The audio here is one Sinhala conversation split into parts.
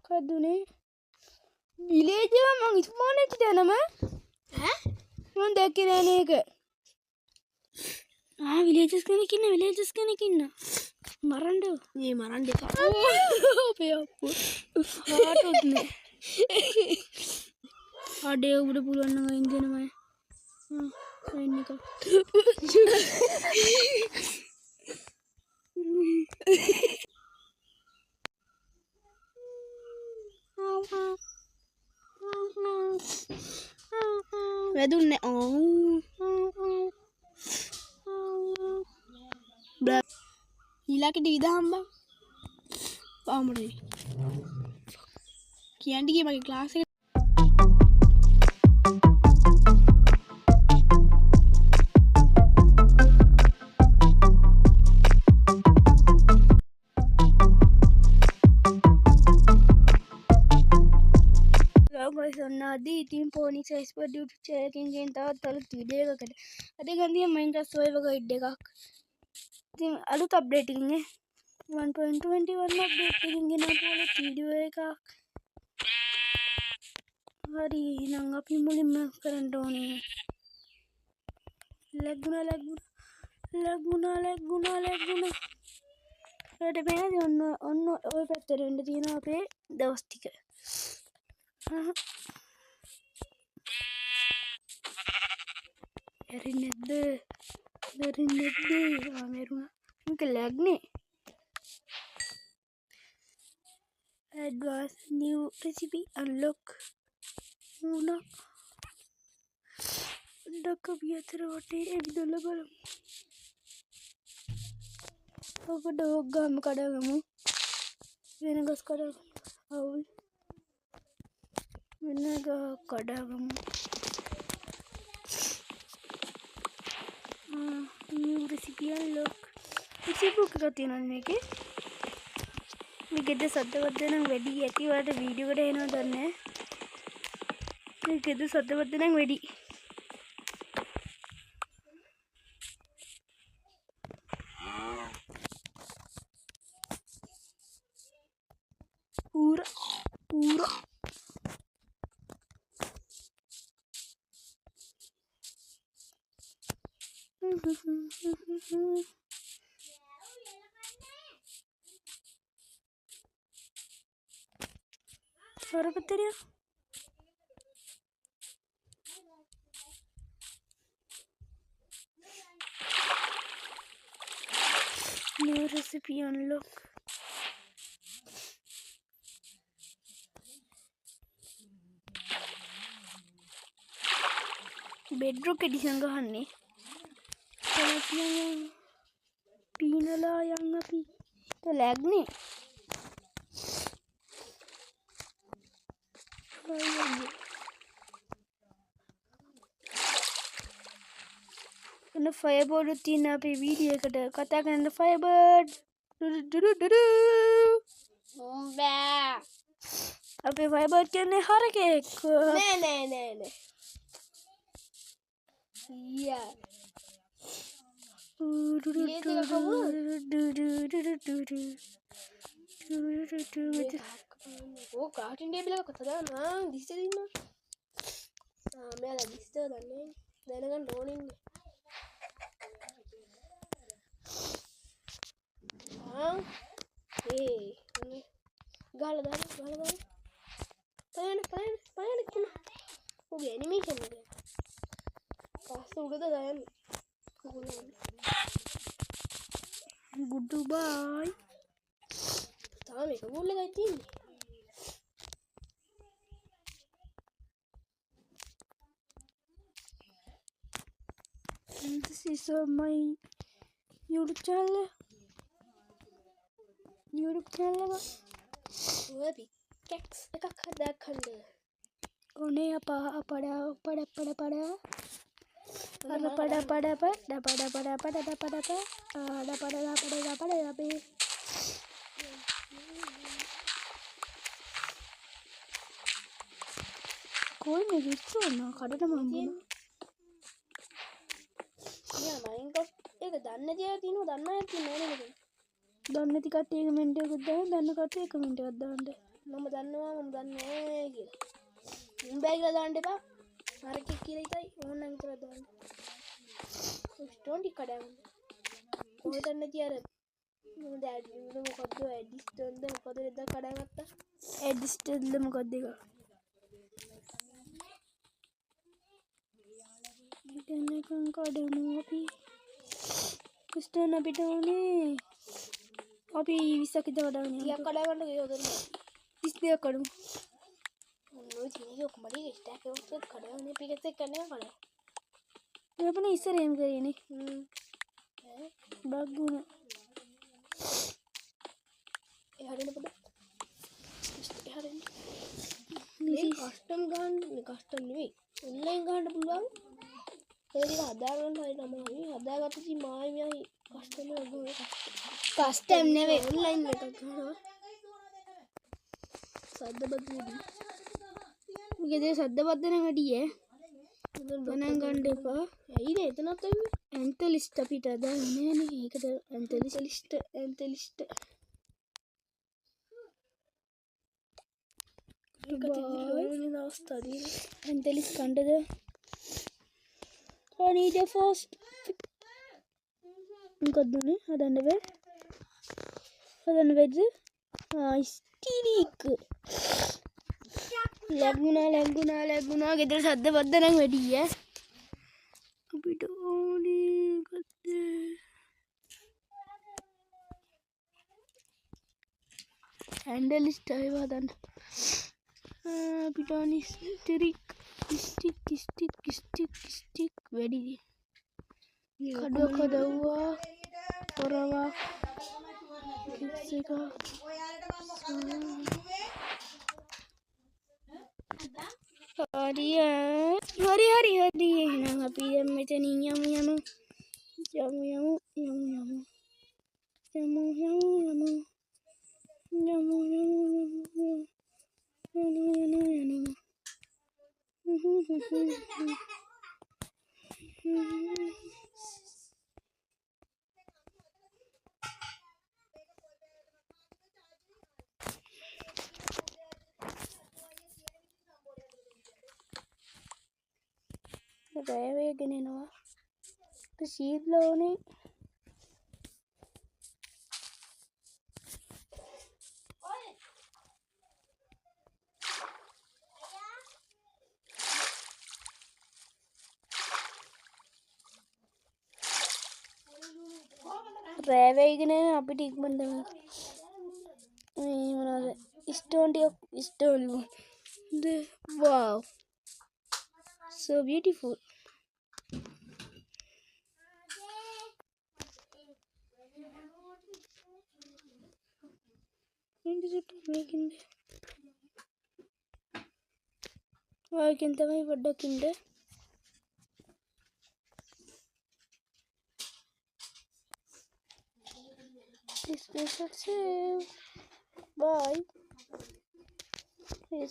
කදුනේ විලේජ් එක මං ඉස්මානෙච්ච දැනම ඈ මං දැක්කේ නෑ නේක විලේජස් කෙනෙක් ඉන්න මරන්න මේ මරන්න එපා අපේ අප්පු හාටුත් නේ අඩේ උඩ පුළුවන් නම් අයින් දෙනමයි අයින් එක වැදුන්නේ ඊළඟට ඉදා හම්බා පාමුරේ කියන්ටි ගියේ මගේ ක්ලාස් එක Nadi team Phoenix Expert YouTube channel එකෙන් තවත් අලුත් වීඩියෝ එකකට අද ගන්දිය Minecraft server guide එකක් ඉතින් අලුත් අප්ඩේට් එකකින් 1.21 අප්ඩේට් එකකින් ගෙනාපු අලුත් වීඩියෝ එකක් හරි එහෙනම් අපි මුලින්ම කරන්න ඕනේ ලැගුණා ඒකට පේනද ඔන්න ඔය පැත්තට එන්න තියෙනවා අපේ දවස් ටික මෙරුණා මේක ලැග්නේ advanced new recipe unlock වුණා ඩක විතර වටේ එවිදලා බලමු ඔක ඩොග් ගාම කඩගමු වෙන ගස් කඩගමු අවුල් වෙන ගහ කඩගමු new recipe unlock recipe book එකක් තියෙනවා මේකේ මේකෙද සද්දවත් නම් වැඩි ඇති වලට වීඩියෝ එකට එනවා දන්නේ මේකෙද සද්දවත් නම් වැඩි පූරා Suara petir ya? New recipe unlock. Bedrock edition ගහන්නේ. පීනලා යන්න අපි. ලැග් නේ. ඔන්න ෆයර්බෝඩ් තියෙන අපේ වීඩියෝ එකට කතා කරන ෆයර්බර්ඩ් බෑ අපේ ෆයර්බර්ඩ් කියන්නේ හරකෙක් නෑ යා ඕ කාටින් ටේබල් එක කතා කරනවා දිස්සේ දින්නවා මෙයාලා දිස්සේ දන්නේ දැනගන්න ඕනේ ගාලා දාන්න පයන්න කිව්වා ඔගේ ඇනිමේෂන් එක පස්සේ උඩද දාන්න ගුඩ් බයි තාම එක ගෝල් එකයි තියෙන්නේ this is my YouTube channel ඔය පික්ැක්ස් එකක් හදාගන්න ඕනේ පඩ කොයි මේ විශ්වන්න කඩට මම්බුණ මයින්කොස්ට් එක දන්න තිය තියන දන්න ඇති නනද දන්න ති කටේ කමෙන්ට් එකක් දාන්න දන්න කටේ කමෙන්ට් එකක් දාන්න මම දන්නේ කියලා. උඹ කියලා දාන්න එපා. හරකෙක් කියලා ඉතයි ඕනනම් විතර දාන්න. ස්ටෝන් ටික කඩාවන්න. කොහෙද නැති අර මොකද ඇඩිස්ටෝන්ද මොකද එදා කඩාගත්තා. ඇඩිස්ටෝන්ද මොකක්ද ඒක? ඉතින් කඩමු අපි. ස්ටෝන් අපිට ඕනේ. අපි 20ක් විතර කඩාගෙන 30ක් කඩාගන්න ගියොත් 32ක් කඩමු. ඔය තියෙන්නේ ඔක්කොම ටික ස්ටැක් එකක් කඩාගෙන පිකට් එක කන්නේ කඩා. අපනේ ඉස්සර එම් කරේනේ. බග් වුණා. එහරින්න පොඩ. එහරින්න. මේ කස්ටම් ගන්න කස්ටම් නෙවෙයි. ඔන්ලයින් ගන්න පුළුවන්. ඒක හදාගන්න හරි තමයි. හදාගත්ත ඉතින් මායි මෙයි කස්ටම් එක ගොනේ කස්ටම් නෙවෙයි ඔන්ලයින් එකක් ගන්නවා. සද්ද බද්දෙදී. උගේ සද්ද බද්ද නම් වැඩි ඈ. ගණන් ගන්න එපා. ඇයිද එතනත් වෙන්නේ? ඇන්තලිස්ට් අපිට දාන්නේ නෑනේ. ඒකට ඇන්තලිස්ට් ඇන්තලිස්ට් කණ්ඩද? I need a first. මොකක්ද උනේ? හදන්න බැරිද? ස්ටිරික්. ලැබුණා. ගෙදර සද්ද බද්ද නම් වැඩි ඈ. අපිට ඕනේ ගත්ත. හැන්ඩලිස්ට් ආව හදන්න. අපිට ඕනේ ස්ටිරික් වැඩි. කඩුවක් හදවුවා. පොරවක්. කිස් එක. හරි එහෙනම් අපි දැන් මෙතනින් යමු. රෑ වේගෙන එනවා. සීඩ්ලා ඕනේ. රෑ වේගෙන අපිට ඉක්මනට මේ මොනවාද stone wow so beautiful. Waakin තමයි පොඩ්ඩක් ඉන්න. Screenshot save. Bye.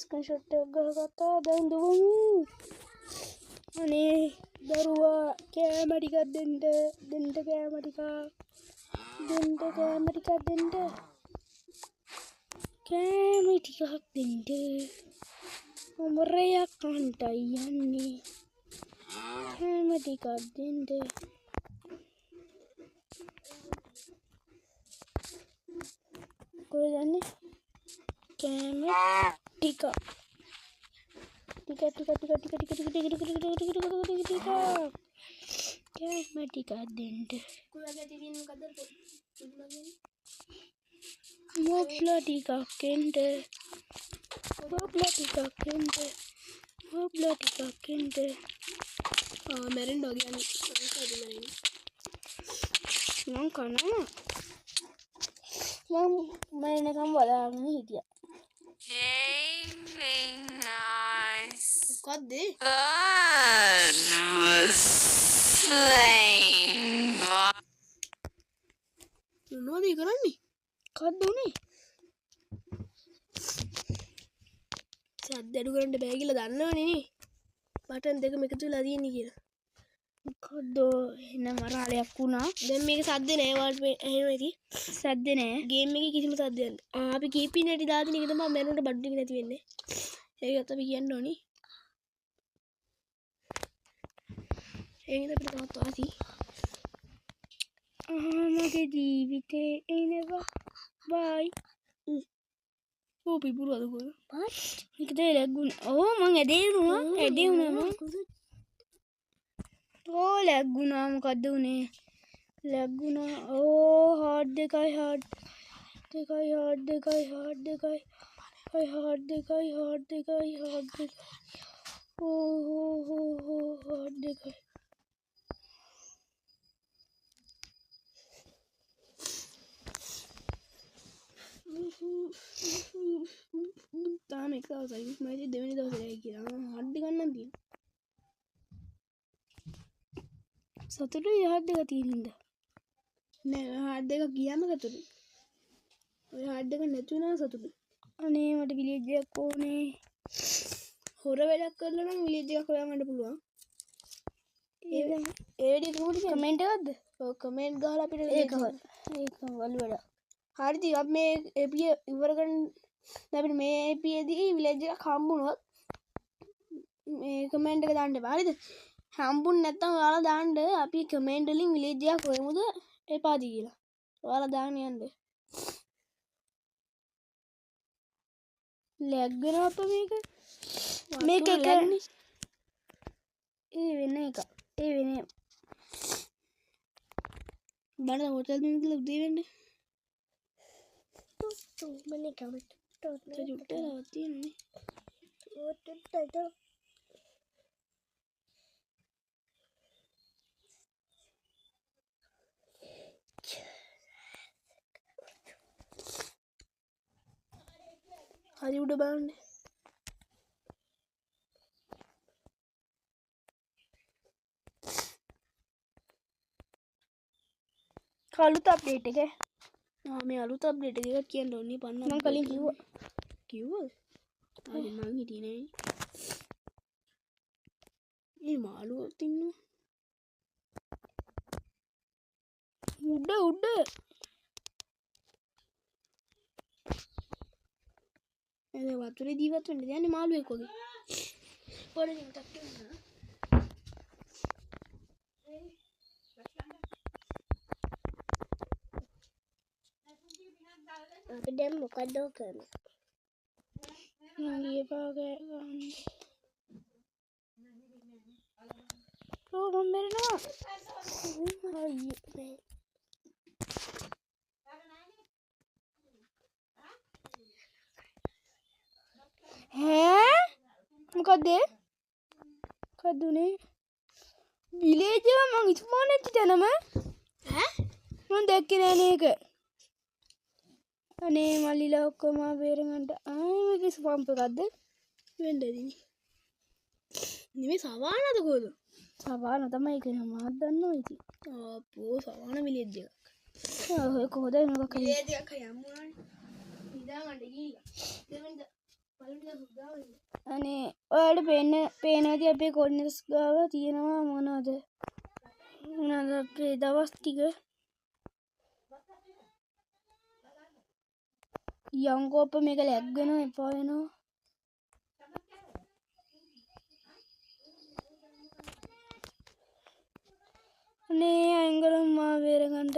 Screenshot එක ගහගත්තා. දැන් දුවමු. අනේ දරුවා කෑම ටිකක් දෙන්න කෑම ටිකක් දෙන්න. මොරයක් කන්ටයි යන්නේ. කෑම ටිකක් දෙන්න. කොහෙද යන්නේ? කෑම ටික. කෑම ටිකක් දෙන්න. මොබ්ලා ටිකක් එන්න. මැරෙන්න වගේ යන්නේ. මං කනවා. මම මරණකම් බලාගෙන හිටියා. මොකද්ද? මොනවද කරන්නේ? මොකද්ද උනේ? සද්ද අඩු කරන්න බෑ කියලා දන්නවනේ නේ. බටන් දෙකම එකතු වෙලා තියෙන්නේ කියලා. මොකද එන මරාලයක් වුණා. දැන් මේක සද්ද නෑ වාල්ට එහෙම ඇති. සද්ද නෑ. ගේම් එකේ කිසිම සද්දයක් නෑ. අපි කීපින් ඇටි දාගෙන එක තමයි මැනුවට බඩු ටික නැති වෙන්නේ. ඒකත් අපි කියන්න ඕනි. ඒකද අපිට තවත් වාසි. මගේ ජීවිතේ එනවා. බයි. ඕ පිපුරු අද කොහෙද? මේකද ලැග්ගුණා. ඕ මං ඇදේ වුණා. ඇදේ වුණා මං. ඕ ලැග්ගුණා. මොකද්ද උනේ? ලැග්ගුණා. ඕ හાર્ඩ් දෙකයි හાર્ඩ් දෙකයි හાર્ඩ් දෙකයි හાર્ඩ් දෙකයි හાર્ඩ් දෙකයි හાર્ඩ් දෙකයි හાર્ඩ් දෙකයි ඕ හાર્ඩ් දෙකයි. තාම එක දවසයි මම දෙවෙනි දවසේ කියලා හඩ් ගන්න තියෙන. සතුටුයි හાર્ඩ් දෙක තියෙනින්ද? නෑ හඩ් දෙක ගියාම සතුටුයි. ඔය හඩ් දෙක නැති වුණා සතුටුයි. අනේ මට විලේජ් එකක් ඕනේ. හොර වැඩක් කරලා නම් විලේජ් එකක් හොයාගන්න පුළුවන්. ඒ වැඩි කොහොමද කමෙන්ට් එකක්ද? ඔව් කමෙන්ට් ගහලා අපිට ඒක වලු වැඩ. හරිද අපි මේ එපිය ඉවර කරන අපිට මේ එපියේදී විලේජ් එකක් හම්බුනොත් මේ කමෙන්ට් එක දාන්න එපා හරිද? හම්බුනේ නැත්නම් ඔයාලා දාන්න අපි කමෙන්ට් වලින් විලේජ් එකක් හොයමුද එපාද කියලා. ඔයාලා දාන්න යන්න. ලැග් වෙනවා අප මේක එක ඒ වෙන එක. ඒ වෙන බඩ හොටල් දෙන්න කියලා උදේ වෙන්න. මන්නේ කමෙන්ට් ජුට්ටලවත් තියෙන්නේ. හරි උඩ බලන්න. කලුත් අප්ඩේට් එක. මේ අලුත් අප්ඩේට් එකක් කියන්න ඕනේ පන්න මම කලින් කිව්වා. කිව්වද? හරි මං හිටියේ නෑ. මේ මාළුවොත් ඉන්නවා. උඩ එනේ වතුරේ ජීවත් වෙන්න යන්නේ මාළුවෙක් වගේ. පොඩි නිකක් කියනවා. අපි දැන් මොකද කරන්නේ? මගේ පාගය ගන්න. ඕ මම මෙරනවා. අයියෝ. ඈ මොකද? මොකද උනේ? විලේජ් එක මං ඉස්මෝන් නැති තැනම ඈ මං දැක්කේ නෑ නේක. අනේ මල්ලිලා ඔක්කොම බේරගන්න. මේක ස්වම්ප් එකක්ද? වෙන්න දෙන්නේ. නෙමෙයි සවානද කොහෙද? සවාන තමයි ඒක නම මාත් දන්නවා ඉතින්. අපෝ සවාන විලේජ් එකක්. ඔය කොහොද මොකක් හරි. විලේජ් එකක් යමුනානේ. ඉඳාගන්න ගිහිල්ලා. දෙවෙනිද පළවෙනිද හුදාගෙන. අනේ ඔයාලට පේනවාද අපේ කොඩ්නස් ගාව තියෙනවා මොනවද අපේ දවස් ටික යංකෝප මේක ලැග් වෙනවා එපා වෙනවා. අනේ අංගලම් මා බේරගන්න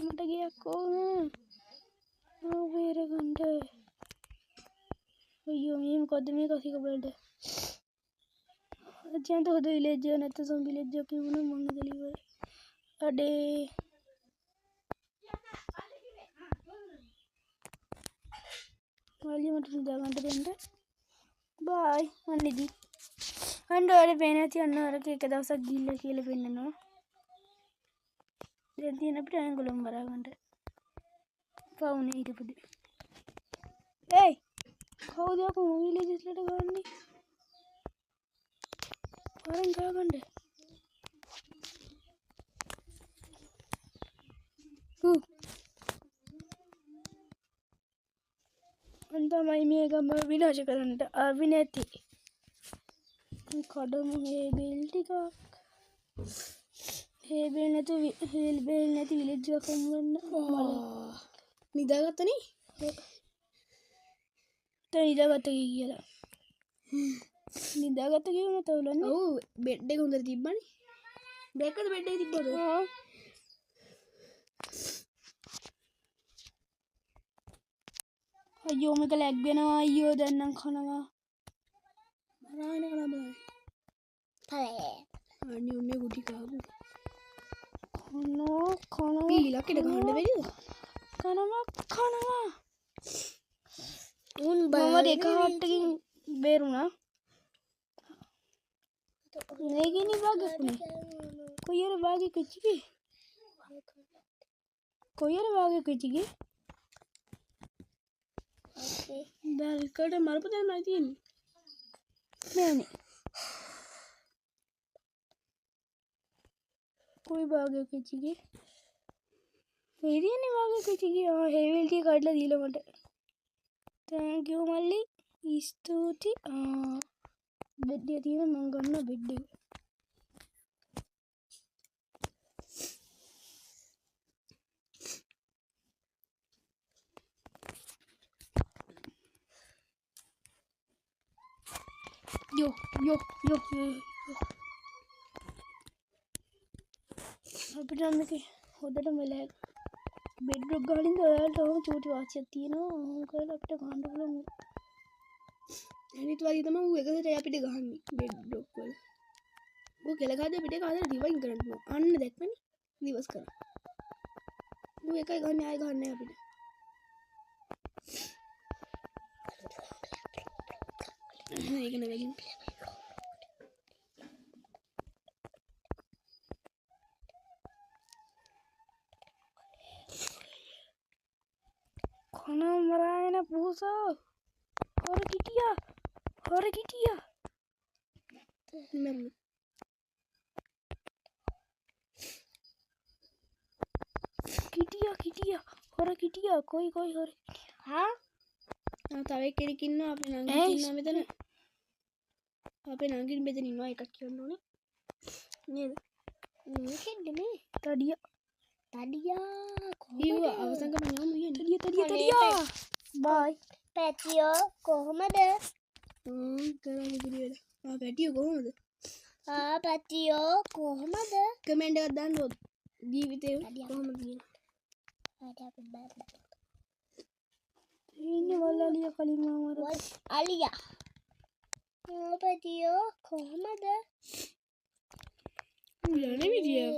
මට ගියක් ඕන. බේරගන්න අයියෝ මේ මොකද්ද මේ කසික බලන්න. අජන්ත හොද විලේජ් එක නැත්නම් සම් විලේජ් එක කිව්වොත් මං ඉඳලා ඉවරයි. අඩේ මාළි මට නිදා ගන්න දෙන්න. බයි මන් නිදි. අන්න ඔයාලට පේන ඇති අන්න අරක එක දවසක් ගිහිල්ලා කියලා පෙන්නනවා. දැන් තියෙන අපිට අංගලම් බරා ගන්න. පවුනේ හිටපොද. ඒයි කවුද අකෝ විලේජ් එකට ගන්නේ? වරෙන් ගාගන්න. අන් තමයි මේ ගම විනාශ කරන්නට ආවි නැති. කඩමු හේබෙල් ටිකක්. හේබෙල් නැති විලේජ් එකක් හම්බ වෙන්න. නිදාගත්තනේ. නිදාගත්ත කියලා. නිදාගත්ත කියුණ තවලන්නේ. ඔව් බෙඩ් එක හොඳට තිබ්බනේ. දැක්කද බෙඩ් එක තිබ්බද? අයියෝ මේක ලැග් වෙනවා අයියෝ දැන් නම් කනවා. මරාගෙන කනවා බලන්න. අනේ උන්නේ ගුටි කාපු. කනවා. පීලක් ඉඩ ගන්න බැරිද? කනවා. උන් මම දෙක හට්ටකින් බේරුණා. මේකෙනි වාගේකුනේ. කොයියර වාගේ කිච්චිගේ? කොයියර වාගේ කිච්චිගේ? දැල්කට මරපු දැල්මයි තියෙන්නේ. නෑනේ. කොයි වාගේ කිච්චිගේ? මේ තියෙන්නේ වාගේ කිච්චිගේ. හේවිල් ටික කඩලා දීලා මට. thank you මල්ලි. ස්තුති. බෙඩ් එක තියෙන මම ගන්න බෙඩ් එක. Yo. අපිට මේක හොදට මෙලෑ බෙඩ් රොක් ගහලින්ද ඔයාලට ඔහොම චූටි වාසියක් තියෙනවා. ඔහොම කරලා අපිට ගන්න පුළුවන්. අනිත් වගේ තමයි ඌ එකකට අපිට ගහන්නේ බෙඩ් රොක් වල. ඌ කෙල ගහද්දී අපිට කාදර රිවයින් කරන්න පුළුවන්. අන්න දැක්කනේ. රිවර්ස් කරා. ඌ එකයි ගහන්නේ ආයෙ ගහන්නේ අපිට. ඒක නෙවෙයි. කනවා මරාගෙන පුසෝ. හොර කිටියා. මම කිටියා. හොර කිටියා. කොයි හොර. තව කෙනෙක් ඉන්නවා අපේ නංගි ඉන්නවා මෙතන. අපේ නංගි මෙතන ඉන්නවා එකක් කියන්න ඕනේ. නේද? මේකෙන්ද මේ? තඩියා කොහොමද? අවසන් කරන්න යමු කියන්නේ. තඩියා. බයි. පැටියෝ කොහොමද? කරන්නේ පිළිවෙල. පැටියෝ කොහොමද? පැටියෝ කොහොමද? කමෙන්ට් එකක් දාන්න ජීවිතේ කොහොමද කියලා. ඉන්නේ වල්ලාලිය කලින් මාමර. අලියා. පැටියෝ කොහොමද? යන්නේ විදිය.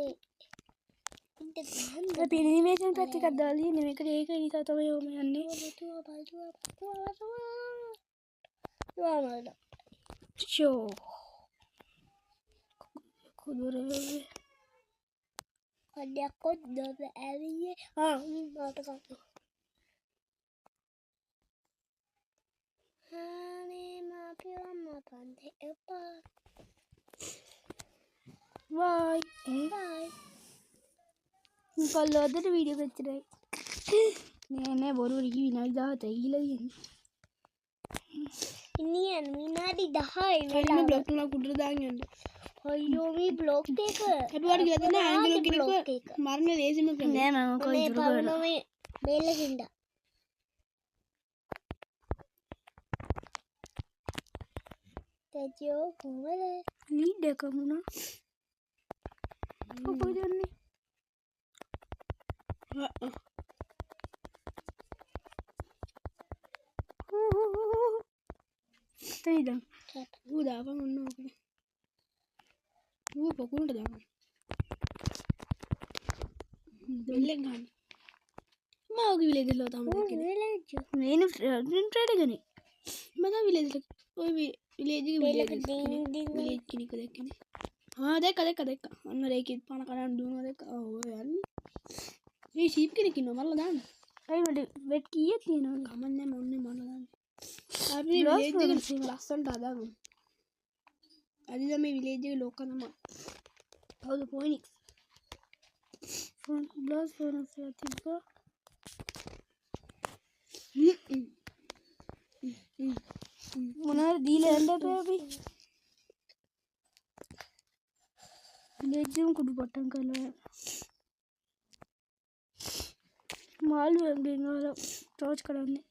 අපි ඇනිමේෂන් පැත්ත එකක් දාලා ඉන්නේ. මේකට ඒක නිසා තමයි ඔම යන්නේ. ෂෝ. කුදුරේ. කඩයක් කොද්දද ඇවියේ. මට ගන්න. අනේ මාපියෝ මපන්දේ එපා. බයි. කල්ලා අදට වීඩියෝ මෙච්චරයි. නෑ බොරු රිකි විනාඩි 17 ගිහලා තියෙන්නේ. ඉන්නේ විනාඩි 10යි වෙලා. බ්ලොග් තුනක් උඩට දාන්න යන්න. අයියෝ මේ බ්ලොග් එක. අපි වඩ කියලා දෙන්න ඇන්ගලෝ කෙනෙක්ව මරන්න ලේසිම ක්‍රමය. නෑ මම කොයි දුර කරනවා. මේ බේලකින්ද. තේජෝ කොහමද? ලීඩ් එක මුණා. කොහොමද යන්නේ? තේයිද? ඌ දාපන් ඔන්න ඕකේ. ඌ පොකුණට දාපන්. දෙල්ලෙන් ගන්න. මාගේ විලේජ් වල තමයි දැක්කේ. මේන ට්‍රේඩ් එකනේ. මම විලේජ් එක. ඔය විලේජ් විලේජ් කෙනෙක් දැක්කනේ. දැක්ක. අන්න රේකෙත් පාන කඩන්න දුවනවා දැක්ක. ඔය යන්නේ. මේ ෂීප් කෙනෙක් ඉන්නවා මල්ලා දාන්න. අයි මට වෙට් කීයක් තියෙනවද? කමන්නේ මොන්නේ මල්ලා දාන්න. අපි විලේජ් එක ලස්සනට හදාගමු. අද මේ විලේජ් එකේ ලොක්ක තමයි. කවුද පොයිනික්ස්? ෆෝන් බ්ලස් ෆෝන් එකක් තිබ්බා. මොනවද දීලා යන්න බෑ අපි. ගෙජ්ජුම් කුඩු පටන් කරලා මාළුවෙන්ගෙන් අර ටෝච් කරන්නේ.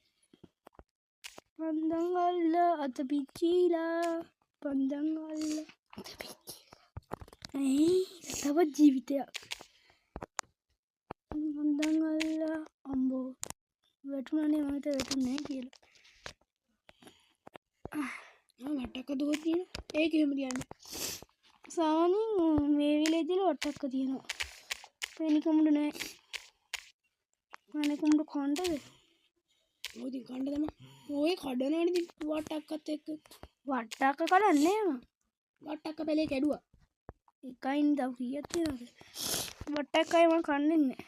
පන්දන් අල්ල අත පිච්චීලා පන්දන් අල්ල අත පිච්චීලා තව ජීවිතයක්. පන්දන් අල්ල අම්බෝ වැටුණනේ මට වැටුන්නේ කියලා. වට්ටක්ක දුවත් තියෙන ඒක එහෙම තියන්නේ. සාමාන්‍යයෙන් මේ විලේජ්වල වට්ටක්ක තියෙනවා. පෙනි කුඹුරු නෑ. පෙනි කුඹුරු කොණ්ඩද? ඔය ඉතින් කණ්ඩ තමයි. ඔය කඩනවනේ ඉතින් වට්ටක්කත් එක්ක. වට්ටක්ක කඩන්නේ නෑ. වට්ටක්ක පැලේ කැඩුවා. එකයින් තව කීයක් තියෙනවද? වට්ටක්කයි මම කන්නේ නෑ.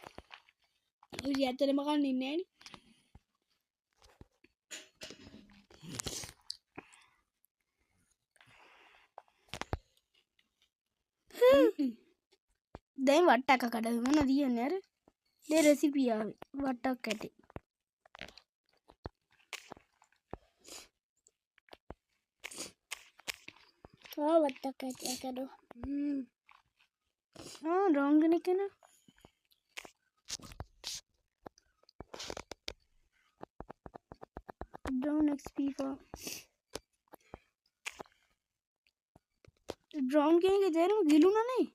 ඔය ඇත්තටම කන්නේ නෑනේ. දැන් වට්ටක්ක කඩලා මොනවද කියන්නේ අර? මේ රෙසිපි ආවේ වට්ටක් ඇටි. වට්ටක්ක ඇටි කඩෝ. රෝංගන කෙනා. Drone XP for drone के जरूर गिलू ना नहीं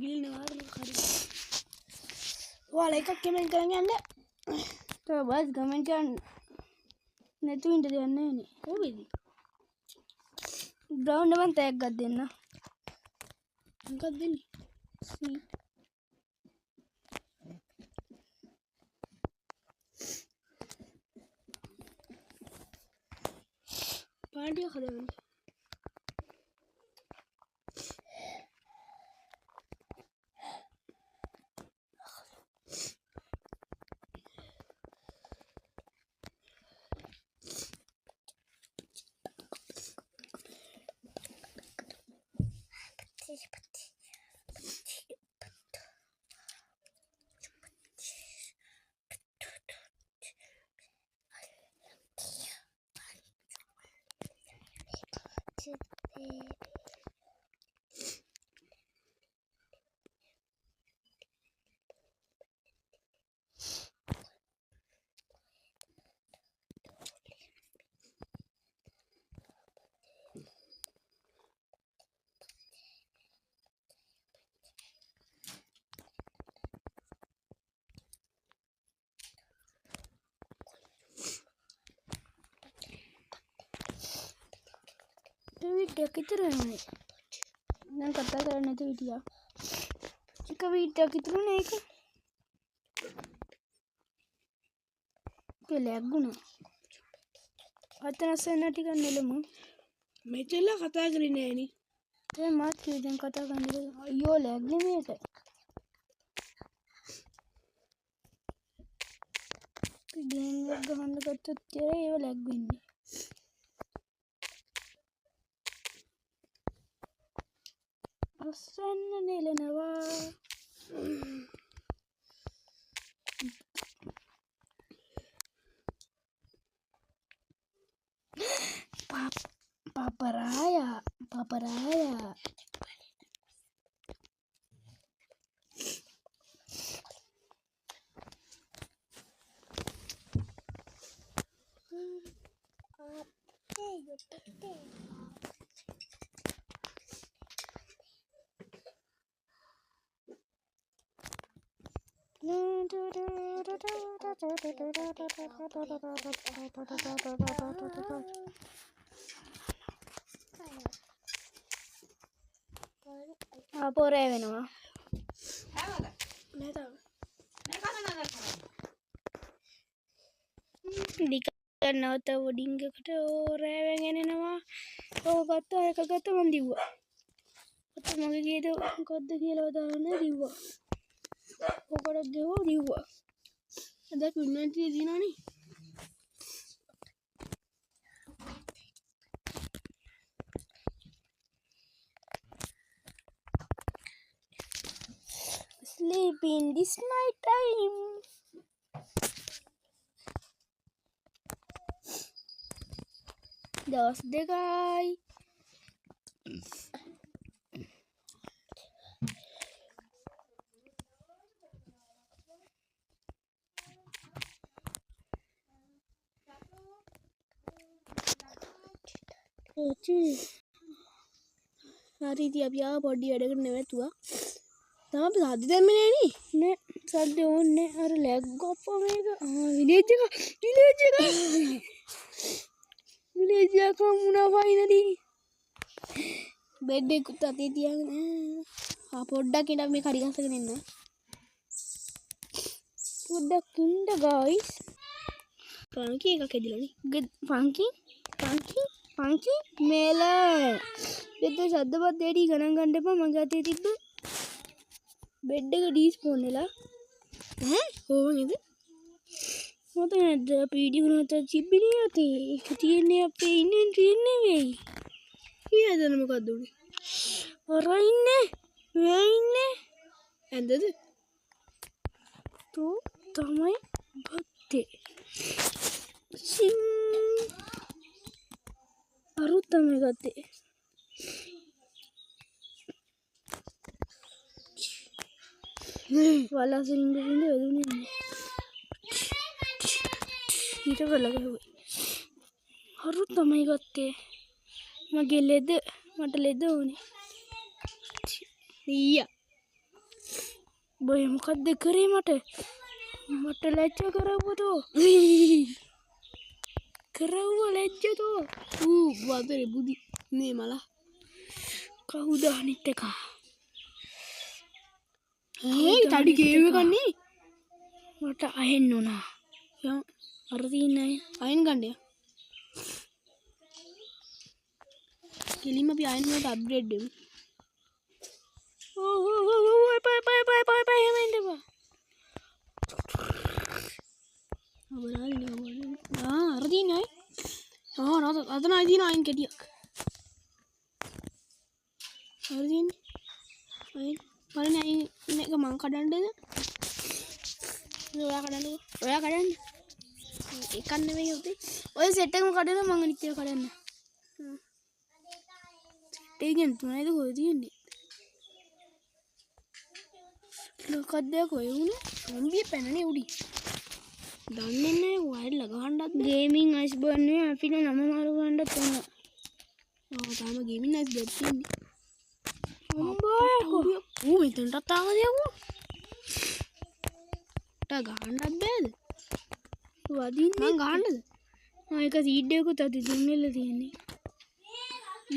ගිල් නවාර හරි. ඔයාලා එකක් කමෙන්ට් කරන් යන්න. तो बस कमेंट कर नहीं तो इंटर देना नहीं කොහෙද? ड्रोन ने टैग कर देना මොකක්ද දෙන්නේ? स्वीट පාටිය හදන්න. वीडियो कितने हैं मैं कता करने तो वीडियो एक वीडियो कितने ने एक के लैगुना अतना से नटी करने लमु මෙච්චරලා කතා කරන්නේ නෑනේ. ते मात क्यों जन कता करने यो लैग में है गेम में गहन करते तेरे यो लैग भी नहीं असन्न नीलनवा पापराया पापराया पोरे වෙනවා නෑ තාම. ලිකන්නවත වඩිංගකට රෑවෙන් එනෙනවා ඕක ගත්තා එක ගත්ත මන් දිව්වා අත මගේ ගේද මොකද්ද කියලා දාන්න දිව්වා ඕකට ගෙවුවා දිව්වා අද පින්නන්ටි දිනවනේ. sleeping this night time දවස් දෙකයි හරි ඉතින් අපි ආව පොඩි වැඩකට නැවතුවා. තාම අපි සද්ද දැම්මේ නෑනේ. නේ සද්ද ඕන්නේ අර ලැග් ගොප්ප මේක විලේජ් එක මුණා වයින්දී බෙඩ් එකකුත් අතේ තියාගෙන පොඩ්ඩක් ඉඳන් මේ කරි ගස්සගෙන ඉන්න. පොඩ්ඩක් ඉන්න ගයිස්. පන්කි එකක් ඇදිලානේ. පංකි මේලා දෙත ශබ්දවත් දෙඩි ගණන් ගන්න එපා මගේ අතේ තිබ්බ බෙඩ් එක ඩීස්පෝන් වෙලා කොහොමද? මත නැද්ද පීඩිය වුණාට චිබ්බිලි යතේ ඒක තියෙන්නේ අපේ ඉන්නේ තියෙන්නේ වෙයි කීයදන මොකද්ද උනේ? අර ඉන්නේ මේ ඉන්නේ ඇන්දද? තෝ තමයි බත්තේ අරුත් තමයි ගත්තේ වලාසිරින්ද වින්ද වැදුනේ ඊට වලගහුවේ අරුත් තමයි ගත්තේ මගේ ලෙද මට ලෙද ඕනේ ඊයා බොය මොකක්ද කරේ මට ලැජ්ජ කරවුවතෝ කරවුව ලැජ්ජතෝ වතුරේ බුදි නේ මලා කවුද අනිත් එක තඩි ගේම කන්නේ මට අහෙන්න උනා අර තියන්නේ අයින් ගන්නය කෙලිම අපි අයින් වලට අප්ග්‍රේඩ් දෙමු අර තියන්නේ අතන අයි තියෙන අයින් කෙටියක් අර තියන්නේ අයින් බලන්න අයින් එක මං කඩන්නද ඔයා කඩන්න එකක් නෙමෙයි උතේ ඔය සෙට් එකම කඩලා මං අනිත් ඒවා කඩන්න සෙට් එකෙන් තුනයිද කොහෙද තියෙන්නේ මොකක්ද කොහෙ වුණේ සොම්බිය පැනනේ උඩි දන්නේ නැහැ වයර් ගහන්නත් ගේමින් අයිස්බර්න් නේ අපිට නම මාරු ගන්නත් උනා තාම ගේමින් අයිස්බර්න් තියෙන්නේ අම්බායකෝ මෙතනටත් ආවද යවුවා ට ගහන්නත් බෑද වදින්නේ මං ගහන්නද ඒක සීඩ් එකකුත් අද දුන්නල තියෙන්නේ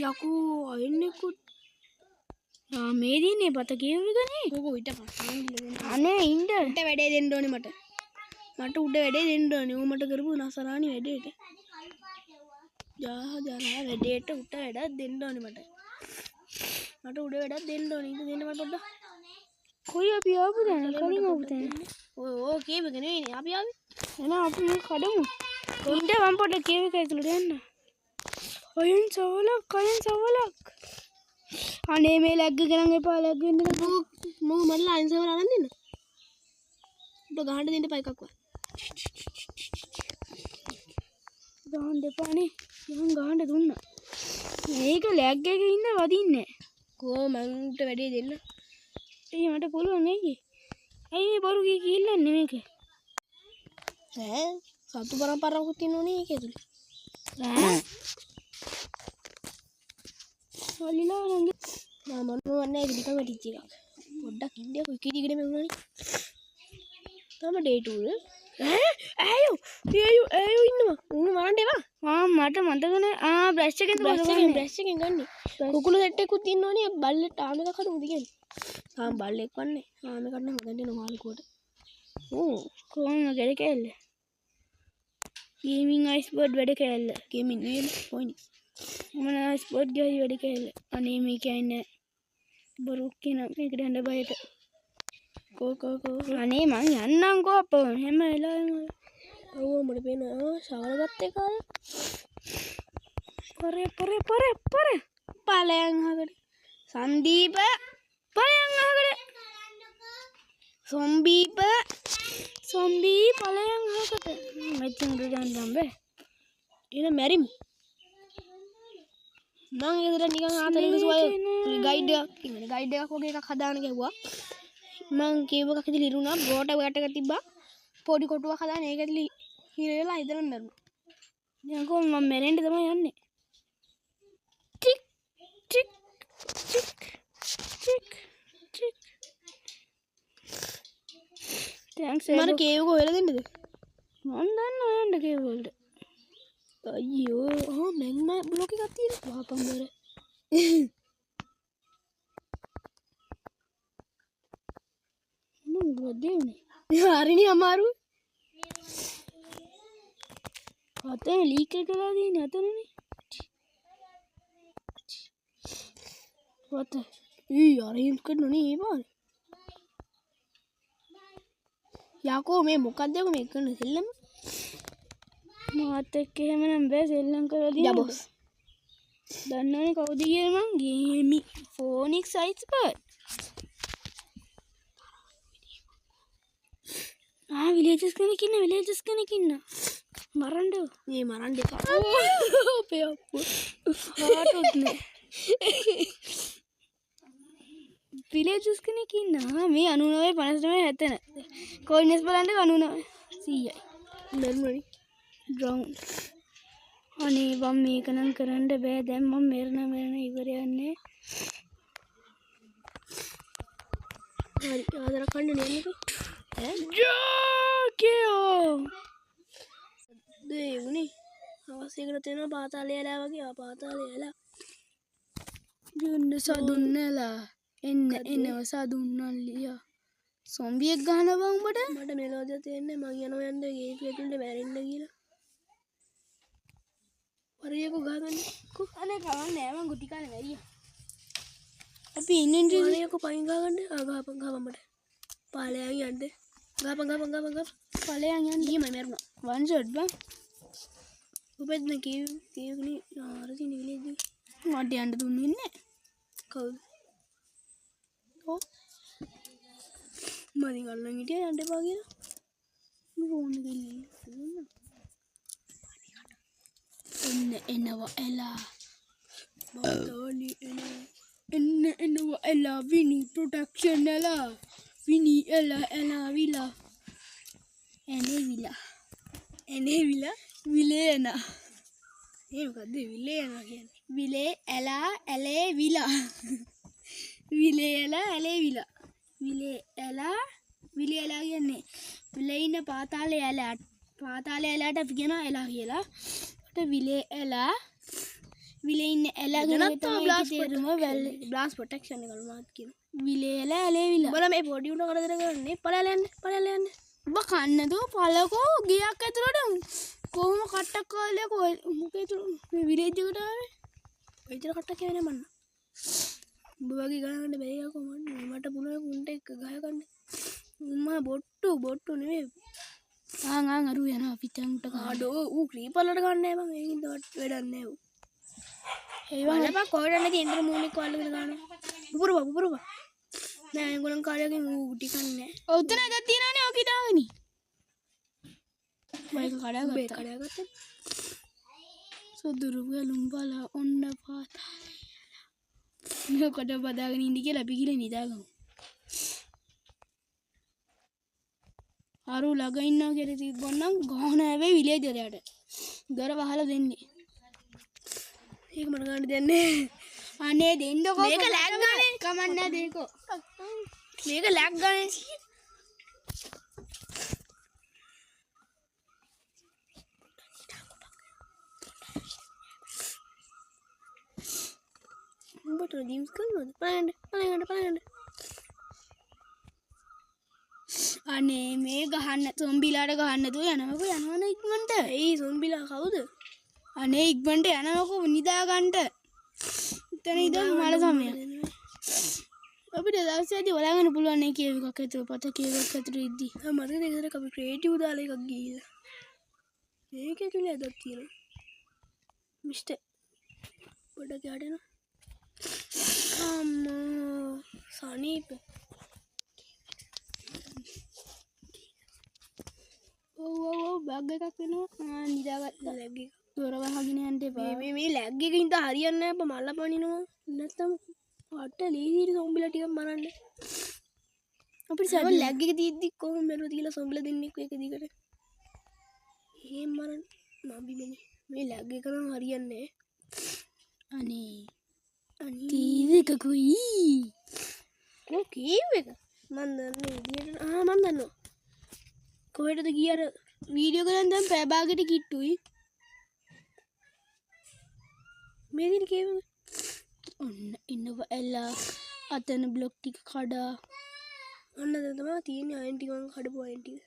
යකෝ අයන්නෙකුත් මේ දින්නේ පත කියවගනේ කොකෝ ඊට පස්සේ අනේ ඉන්න උඩ වැඩේ දෙන්න ඕනේ මට උඩ වැඩේ දෙන්න ඕනේ ඌ මට කරපු නසරානි වැඩේට ජා වැඩේට උඩ වැඩක් දෙන්න ඕනේ මට උඩ වැඩක් දෙන්න ඕනේ ඉතින් දෙන්න මට පොඩ්ඩක් කොයි අපි ආපු දැන කලින් ආපු දැන ඔය කේබක නෙවෙයි අපි ආවේ එහෙනම් අපි මේ කඩමු උන්ට මම පොඩ්ඩක් කේව එක ඇතුළට යන්න අයන් සවලක් අනේ මේ ලැග් ගණන් එපා ලැග් වෙන්න මම මල්ලා අයින් සවල අරන් දෙන්න උඩ ගහන්න දෙන්න එපා එකක්වත් ගහන්න එපානේ මං ගහන්න දුන්නා මේක ලැග් එකේ ඉන්න වදින්නේ කෝ මං උට වැඩේ දෙන්න ඒ මට පුළුවන් ඇයි මේ බොරු කිල්ලන්නේ මේක සතු පරම්පරාවකුත් තියෙනවනේ ඒක ඇතුලේ වලිලා නංග මම මොනවන්නේ ඒක නිකන් වැටිච්ච එකක් පොඩ්ඩක් ඉන්නේ කොයි කීඩිගෙන මෙවුණානේ තම ඩේ ටූල් ඇයෝ ඉන්නවා උන් මරන්න එපා මට මතකනේ බ්‍රෂ් එකෙන් බ්‍රෂ් එකෙන් ගන්නේ කුකුළු සෙට් එකකුත් ඉන්නවනේ බල්ලෙට ආම එකක් හදමුද කියන්නේ බල්ලෙක් වන්නේ ආම එකක් නම් හදන්න නෝවාලුවට කොහොමද වැඩ කැල්ල ගේමින් අයිස්බර්ඩ් වැඩ කැල්ල ගේමින් නේද පොයින්ට් මම අයිස්බර්ඩ් ගහයි වැඩ කැල්ල අනේ මේක ඉන්නේ බරුක් කියන මේකට හඳ බයට කෝ අනේ මං යන්නම්කෝ අපෝ හැම වෙලාවෙම ඔව් මට පේනවා ෂවර් ගත්තේ කාලේ පොරේ ඵලයන් අහකට සංදීප ඵලයන් අහකට සොම්බී ඵලයන් අහකට මෙච්චර දුරන් බෑ එන මැරිමු මං ඒකට නිකන් ආතලෙට සුවය ගයිඩ් එකක් වගේ එකක් හදාන්න ගැව්වා මං කේබ් එකක් ඇතුලේ ඉරුණා බෝට වැටක තිබ්බා පොඩි කොටුවක් හදාන්න ඒක ඇතුලේ හිර වෙලා ඉදරන් දරුණා දැන් කොහොම මම මැරෙන්න තමයි යන්නේ චික් චික් තෑන්ක්ස් මට කේව් එක හොයලා දෙන්නද? මන් දන්න ඔයන්ට කේව් වලට අයියෝ මැග්ම බ්ලොක් එකක් තියෙනවා වහපන් බර. මොකද උනේ හරිනේ අමාරු. අතන ලීක් එක කරලා තියෙන්නේ අතනනේ what අරහිම් කරනුනේ ඒ පාරේ. යකෝ මේ මොකක්ද මේ කරන සෙල්ලම? මාත් එක්ක එහෙමනම් බෑ සෙල්ලම් කරලා යා දියන්න බොස්. දන්නවනේ කවුද කියලා මං ගේමි ෆෝනික්ස් අයිස්බර්ඩ් විලේජස් කෙනෙක් ඉන්න මරන්න මේ මරන්න එපා. අපේ අප්පු. හාටුත් නෑ විලේජස් කෙනෙක් ඉන්න මේ 99 59 70 කොයින්ස් බලන්න 99 100යි මරුණනේ. ඩ්‍රවුන් අනේ මම මේක නම් කරන්න බෑ දැන් මම මෙරන ඉවර යන්නේ හරි ආදර කන්න නේද? ජෝකියෝ දේ උනේ. අවශ්‍යකට තියෙනවා පාතාලේ ඇලා වගේ පාතාලේ ඇලා. ජුන්න සදුන්නලා එන්නව සදුන්නල්ලියා සොම්බියෙක් ගහනවා උඹට මට මෙලෝදිය තියෙන්නේ මං යනවා යන්න ගේ පිටුන්ට බැරෙන්න කියලා. වරියකෝ ගහගන්න. අනේ කවන්නේ නෑ මං ගුටි කාලේ මැරියා අපි ඉන්නේ වරියකෝ පයින් ගහගන්න. ගහපන් මට. පාලයන් යන්න. ගහපන්. ඵලයන් යන්න ඊයේ මම මැරුණා. වන් ෂොට් බං උපෙද්න කේව්නේ ආරදී නිවිලේදී. මට යන්න දුන්නේ නැහැ කවුද? ඔව්. මරින් අල්ලන් හිටියා යන්න එපා කියලා. ෆෝන් එක එනවා එලා බෝතෝලි එනවා එලා විනි ප්‍රොටෙක්ෂන් එලා විනි එලා විලා එනේවිලා විලේ එන ඒ මොකද්ද විලේ යනවා කියන්නේ? විලේ එලා ඇලේ විලා විලේ එලා ඇලේ විලා විලේ එලා කියන්නේ විලේ ඉන්න පාතාලේ ඇලාට අපි කියනවා එලා කියලා. ඒකට විලේ එලා විලේ ඉන්න එලා ගැන තමයි බ්ලාස්ට් ප්‍රොටෙක්ෂන් එක මාත් කියනවා. විලේ එලා ඇලේ විලා උඹලා මේ පොඩි උන්ට කරදර කරන්නේ පළල යන්න. ඔබ කන්නද පලකෝ ගියක් ඇතුළට කොහොම කට්ටක් කාලයක් මොකද මේ විලේජ් එකට ආවේ ඔයිතර කට්ටක් කියන්නේ මන්න. උඹ වගේ ගහන්න බැරි යකෝ මන්න. මට පුනේ උන්ට එක ගහගන්න. උම්මා බොට්ටු නෙමෙයි. ආන් අරු යනවා පිටංගුට ආඩෝ ඌ ක්‍රීපර්ලට ගන්න නෑ මම ඒකින් වැඩක් නෑ ඌ. ඒවා බලපන් කොහෙද නැති ඉන්ටර් මූණෙක් වල්ලගෙන ගන්නවා. පුපුරපන්. නෑ ඒගොල්ලන් කාර්යයෙන් ඌ ගුටි කන්නේ නෑ. ඔතන එකක් තියනවනේ ඔක ඉදාගනි මයික කඩාගත්තා සුදුරු වැලුම් බලා ඔන්න පාතාලේ මේ කොට බදාගෙන ඉඳි කියලා අපි ගිහලා නිදාගමු අරු ළඟ ඉන්නවා කියලා තිබ්බොනම් ගහන හැබැයි විලේජ් එරයට දොර වහලා දෙන්නේ ඒක මට ගන්න දෙන්නේ අනේ දෙන්නකෝ මේක ලැග් ගානේ කමක් නැහැ දෙකෝ මේක ලැග් ගානේ උඹට ජීම්ස් කරනවද? පලයන්ඩ. අනේ මේ ගහන්න සොම්බිලාට ගහන්න තු යනවකෝ යනවන ඉක්මනට. ඒ සොම්බිලා කවුද? අනේ ඉක්මනට යනවකෝ නිදාගන්න. එතන ඉඳන් මල සමය. අපිට දවසේදී හොයාගන්න පුළුවන් නේ කේව් එකක් ඇතුළේ පත කේව් එකක් ඇතුළේ ඉද්දි. මට දෙකට අපි ක්‍රියේටිව් දාලා එකක් ගිහිල්ලා. මේක ඇතුළේ අදක් තියෙනවා. මිස්ටර් පොඩක් යට එනවා. අම්මෝ සනීප ඔව් බග් එකක් වෙනවා නිදාගත්තා ලැග් එක දොර වහගෙන යන්න එපා මේ ලැග් එකකින් තා හරියන්නේ නැහැ අප මල්ල පනිනවා නැත්තම් අට ලීසිට සොම්බිලා ටිකක් මරන්න අපිට සම ලැග් එක තියෙද්දි කොහොම මරුවද කියලා සොම්බිලා දෙන්නෙක් එක දිගට එහෙම මරන්න නම්බිමනේ මේ ලැග් එක නම් හරියන්නේ අනේ තීරකකුයි කීව එක මන් දන්නේ විදියට මන් දන්නවා කොහෙටද ගියේ අර වීඩියෝ කරන් දැන් පැය භාගයට කිට්ටුයි මේ දින කීවද ඔන්න ඉන්නවා එලා අතන බ්ලොක් ටික කඩා ඔන්න දැන් තමයි තියෙන්නේ අයන් ටික මං කඩපු අයන් ටික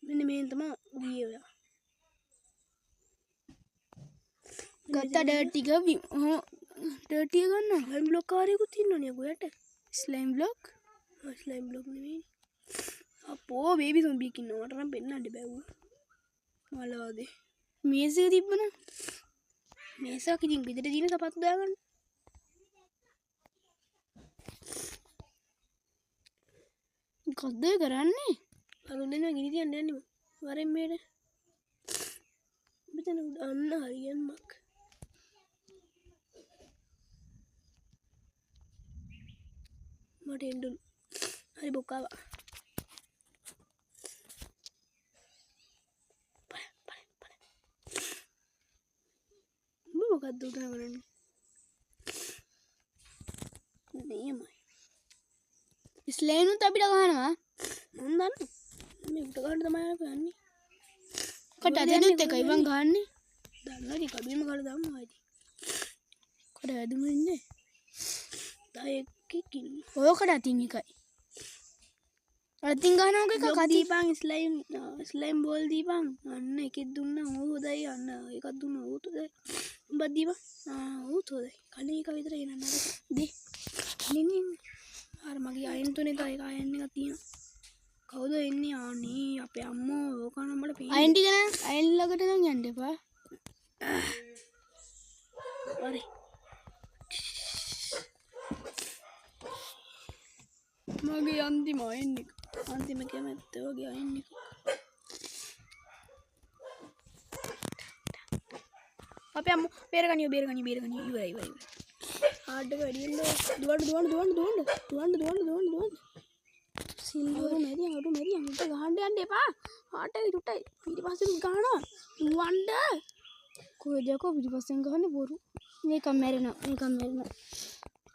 මෙන්න මේන් තමයි ගියේ ඔයා ගත්ත ඩර්ට් ටික ඩර්ට් ටික ගන්න ස්ලයිම් බ්ලොක් කාර්යයකුත් ඉන්නවනේ ඔයාට ස්ලයිම් බ්ලොක් නෙමෙයි අපෝ බේබි සොම්බියක් ඉන්නවා මට නම් පෙන්නන්න බැවුවා මලවාදේ මේස් එක තිබ්බන මේසක් ඉතින් ගෙදර තියෙන සපත්තු දාගන්න මොකද්ද කරන්නේ අරුන් දෙනවා ගිනි තියන්න යන්නේ වරෙන් මේට මෙතන අන්න හරියන්නක් මට එන්ඩුන් හරි බොක්කාවා මොකක්ද උතන කරන්නේ නේමයි ස්ලේනුත් අපිට ගහනවා මම දන්නවා මේ උට ගන්න තමයි යන්නේ කට අදෙනුත් එකයි මං ගහන්නේ දන්නවා ඉතින් කඩුවෙම ගහලා දාමු ආයිති කට ඇදුම ඉන්නේ තව එකෙක් ඉන්නේ ඔයකට අතින් එකයි අතින් ගහනවා එකක් දීපන් ස්ලයිම් බෝල් දීපන් අන්න එකෙක් දුන්නා ඕ හොදයි අන්න එකක් දුන්නා ඕත් හොදයි උඹ දීපන් ඕත් හොදයි කලින් එක විතර එන්න නේද දේ නිනින් අර මගේ අයන් තුනේ තව එක අයන් එකක් තියෙනවා කවුද එන්නේ ආනේ අපේ අම්මෝ ඕක නම් මට පේන්නේ අයන් ටික නෑ අයන් ළඟට නම් යන්න එපා හරි මගේ අන්තිම අයන් එක අන්තිම කැමැත්ත වගේ අයන් එක අපේ අම්මෝ බේරගනියෝ ඉවරයි ආඩ වැඩි වෙන්න දුවන්න සිල්වර මැරියන් උට ගහන්න යන්න එපා ආට ඉරුටයි ඊට පස්සේ ගහනවා දුවන්න කොහෙද යකෝ පිටිපස්සෙන් ගහන්නේ බොරු මේකම මැරෙනවා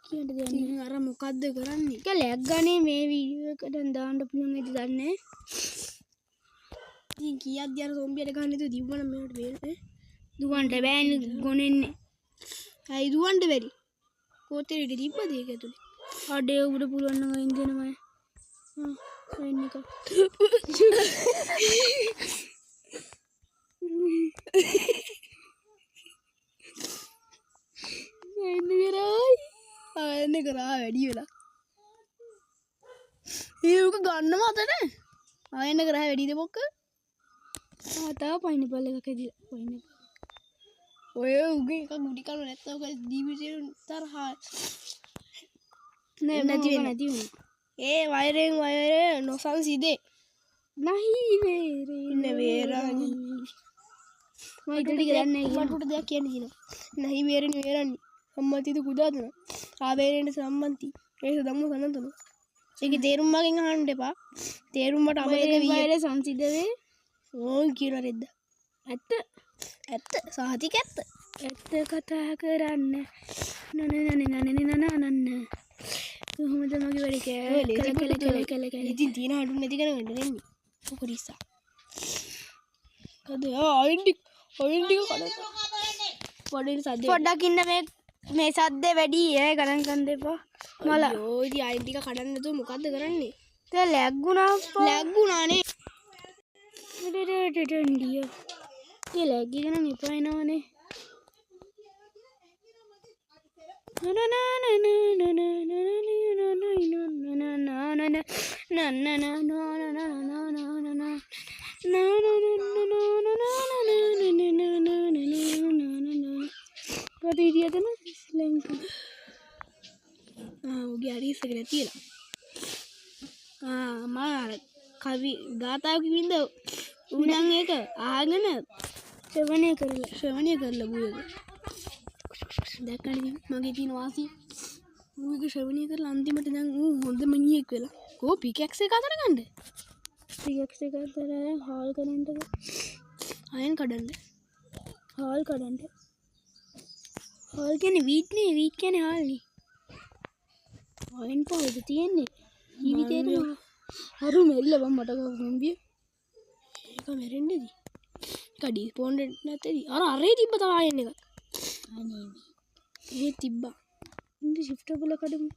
කියන්න දෙයක් නෑ අර මොකද්ද කරන්නේ ඒක ලැග් ගන්නේ මේ වීඩියෝ එකට දාන්න පුළුවන් නේද දන්නේ ඉතින් කීයක්ද අර සොම්බියට ගන්න තු දිව්වනම් මේකට බේරේ දුවන්න බෑනේ ගොනෙන්නේ ඇයි දුවන්න බැරි කොතේට තිබ්බද ඒක ඇතුලේ අඩේ උඩ පුළුවන් නම් අයින් දෙනවා එන්න එක එන්න කරා වැඩි වෙලා ඒක ගන්නම අතට ආයෙන්න කරා වැඩිද බොක්ක තාම පයින්පල් එකක් ඇදිලා පයින් ඔය උගේ එක ගුටි කන නැත්තම් ඔක ජීවිතේ තරහා නැති වෙනවා ඒ වයරෙන් නොසන්සිදේ නහි වේරේ මම ඉතින් කරන්නේ මට දෙයක් කියන්න තියෙනවා නහි වේරන්නේ සම්මතිද කුදාදන ආවේරේට සම්බන්ති ඒක ධම්ම සනන්තන ඒකේ තේරුම් මගෙන් අහන්න එපා තේරුම් මට අමතක වීරේ සංසිද්ධ වේ ඕන් කියන රෙද්ද ඇත්ත සහතික ඇත්ත කතා කරන්න නනනනනනනනනන කොහොමද මගේ වැඩේ කල ඉතින් තියෙන හඬු නැති කරගන්න දෙන්නේ මොකද ඉස්සා කද අයින් ටික කඩන්න පොඩි සද්ද පොඩ්ඩක් ඉන්න මේ සද්දේ වැඩි ඒ ගණන් ගන්න දෙපා මල ඔය ඉතින් අයින් ටික කඩන්න නැතුව මොකද්ද කරන්නේ තේ ලැග්ගුණානේ ඩෙඩෙඩෙඩෙන්ඩිය ඒ ලැග් එක නම් එපා එනවනේ what idiot na slang ඔගේ හරිස් එක නැතිලා මාර කවි ගාතාව කිවින්ද උඩන් ඒක ආගෙන ශ්‍රවණය කරලා බුයද දැක්කනේ මගේ තියෙන වාසිය ඌක ශ්‍රවණය කරලා අන්තිමට දැන් ඌ හොඳ මනියෙක් වෙලා කෝ පිකැක්ස් එක අතර ගන්න පිකැක්ස් එක අතර හාල් කරන්නද අයන් කඩන්න හාල් කියන්නේ වීට් කියන්නේ හාල්නේ වයින් පහද තියෙන්නේ ජීවිතේට අරු මෙල්ල බම් මට ගම්බිය ඒක මැරෙන්නේදී කඩි පොන්ඩ් නැතේදී අර අරේ තිබ්බ තමයි එන්නේ එක අනේ ඒ තිබ්බා ඉන්ද ෂිෆ්ට් බල කඩමු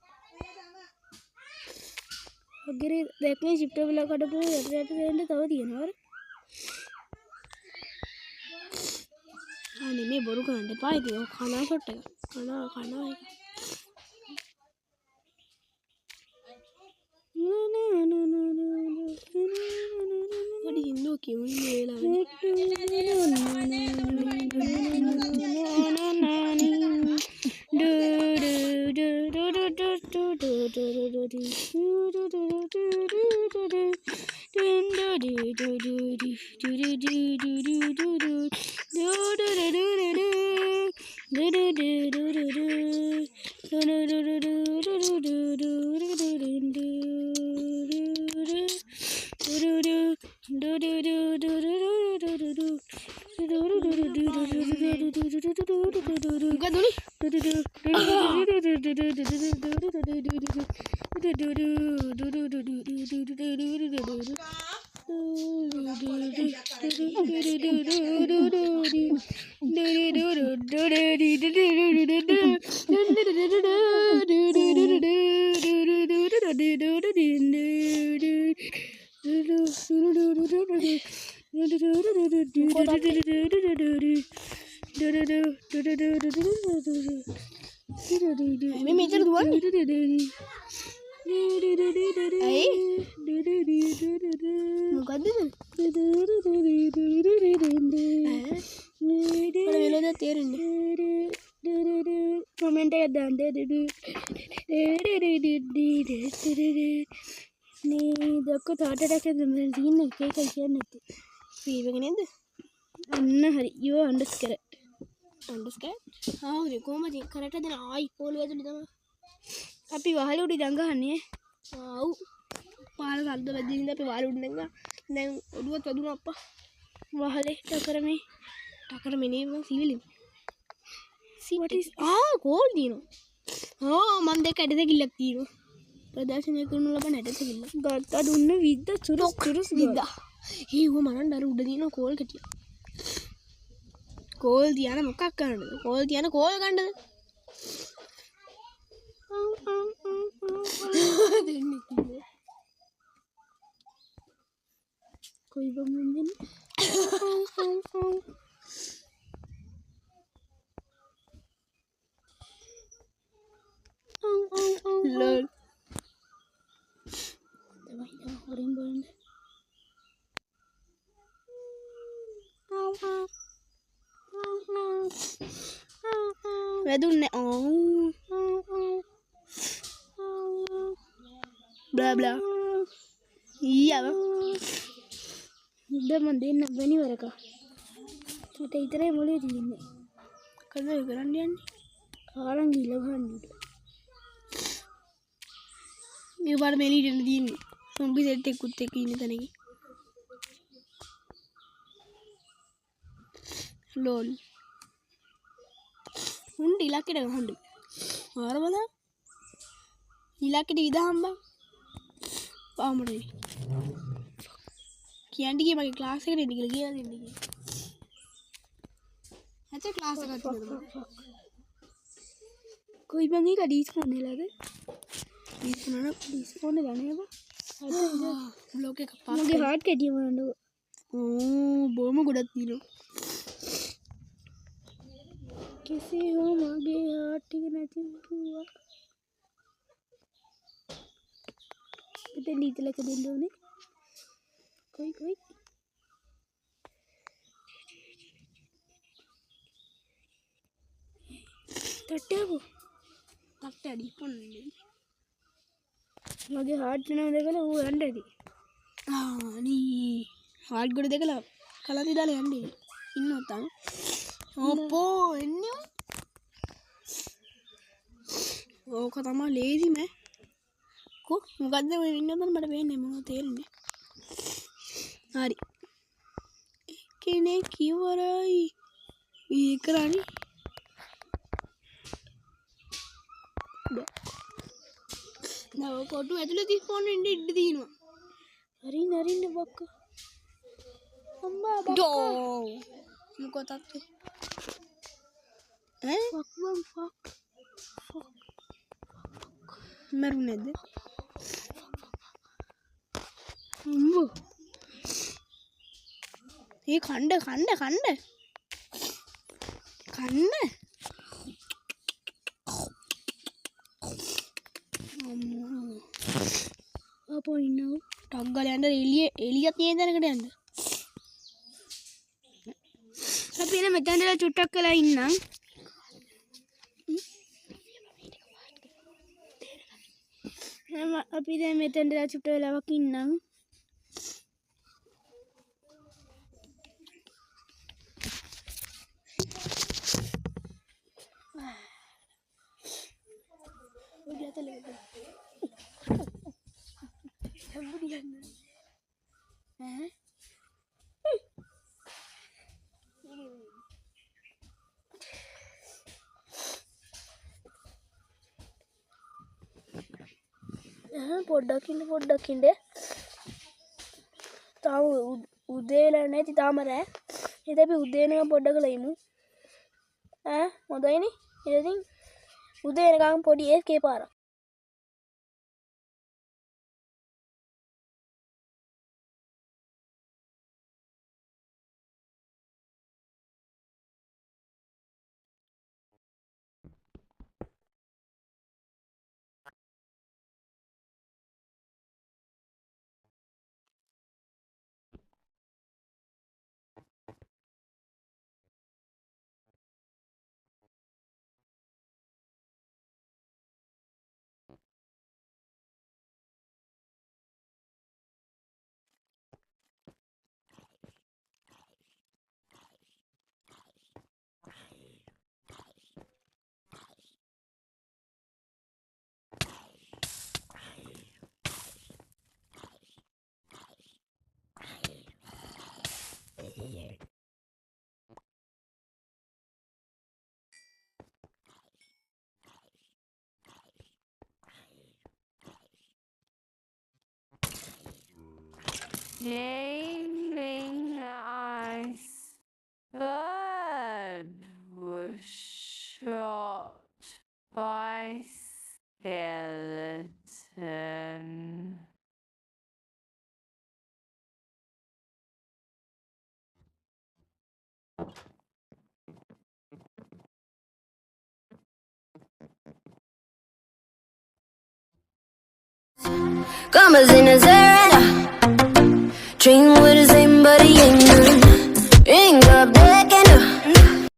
අගරේ දැක්නේ ෂිෆ්ට් බල කඩපු යට දෙන්න තව තියෙනවා අනේ මේ බොරු කරන්න එපා ඉතින් කනවා ෂොට් එක කනවා එක පොඩි හින්දු කිව්වේ වෙලාවේ මේ මෙතන දුවන්නේ ඇයි මොකද්ද මට වෙලද තේරෙන්නේ කමෙන්ට් එකක් දාන්න නේ දක්ක තාටට මම තියෙන එක එකයි කියන්නේ නැත්තේ සීව එක නේද අන්න හරි යෝ අන්ඩර්ස්කර් ආවද කොහමද කරට දෙන ආයි පොළොව ඇතුලේ තමයි අපි වහල උඩ ඉඳන් ගහන්නේ ආව් පාර සද්ද වැදින්න අපි වාල උඩ නැංගා දැන් ඔළුවත් වැදුනා අප්පා වහලේ ටකර මෙනේ මම සිවිලින් what is ගෝල් දිනවා මන් දෙක ඇඩ දෙකිල්ලක් තියෙනවා ප්‍රදර්ශනය කරනු ලබන ඇඩ දෙකිල්ල ගත්තා දුන්න විද්ද චුරුස් විද්දා ඒව මරන්න අර උඩ දින කෝල් කටිය කෝල් තියන මොකක් කරන්නද කෝල් තියන කෝල් ගන්නද කොයි බම්මෙන් ලෝල් තමයි හොරින් බලන්න වැදුන්නේ බ්ලා බ්ලා ඊයව ඉද්ද මන් දෙන්න බැනි වරක මට ඉතරේ මොලේ තියෙන්නේ කද කරන්න යන්නේ කාලන් ගිල ගන්න මේ පාර මෙලීට තියෙන්නේ සොම්බි සෙට් එකකුත් එක්ක ඉන්න තැනක ලෝල් උන්ට ඉලක්කෙට ගහන්න ආර බලන්න ඉලක්කෙට ඉදහම්බා පාමට කියන්ටිගේ මගේ ක්ලාස් එකට එන්න කියලා කියලා දෙන්න කිව්වා. නැත්නම් ක්ලාස් එකක් තිබුණා. කොයි බං එක ඩිස්ෆෝන් නෙලාද? ඩිස්ෆෝන් ගන්නේ බා. බ්ලොග් එක පාස්. මගේ හાર્ට් කැටිය මොනවද? බොම ගොඩක් තියෙනවා. කෙසේ හෝ මගේ හાર્ට් එක නැති වුණා. ඉතින් දීතලක දෙන්න ඕනේ. කොයි තට්ටව තට්ටඩි පොන්නේ මගේ හાર્ට් වෙනව දැකලා ඌ යන්න ඇති අනේ හાર્ට් ගොඩ දැකලා කලන්ති දාලා යන්නේ ඉන්නව තාම ඔප්පෝ එන්නේ ඕක තමයි ලේසි මෑ මොකද්ද ඔය ඉන්නවද මට පේන්නේ මොනවද තේරෙන්නේ හරි කෙනෙක් ඉවරයි නව කොටු ඇතුලේ 34 ඉන්න ඉඩ තියෙනවා. හරින්න බක්ක. අම්මා බක්ක. ඩෝ මොකෝ තාත්තේ ෆක්. මරුනේද අම්මෝ. ඒ කණ්ඩ අපෝ ඉන්නව. ටක් ගාලා යන්න එළිය තියෙන තැනකට යන්න. අපි එන මෙතනදලා චුට්ටක් වෙලා ඉන්නම්. අපි දැන් මෙතනදලා චුට්ට වෙලාවක් ඉන්නම්. පොඩ්ඩක් ඉන්න. තාම උදේ වෙලා නැති තාම රෑ. ඉතින් අපි උදේ වෙනකම් පොඩ්ඩක් ලයිමු. හොඳයිනේ. ඉතින් උදේ වෙනකම් පොඩි ඒකේ පාරක්. Gleaming eyes, blood was shot by skeleton. Commas in a Zerana. Dream with the same, but he ain't none.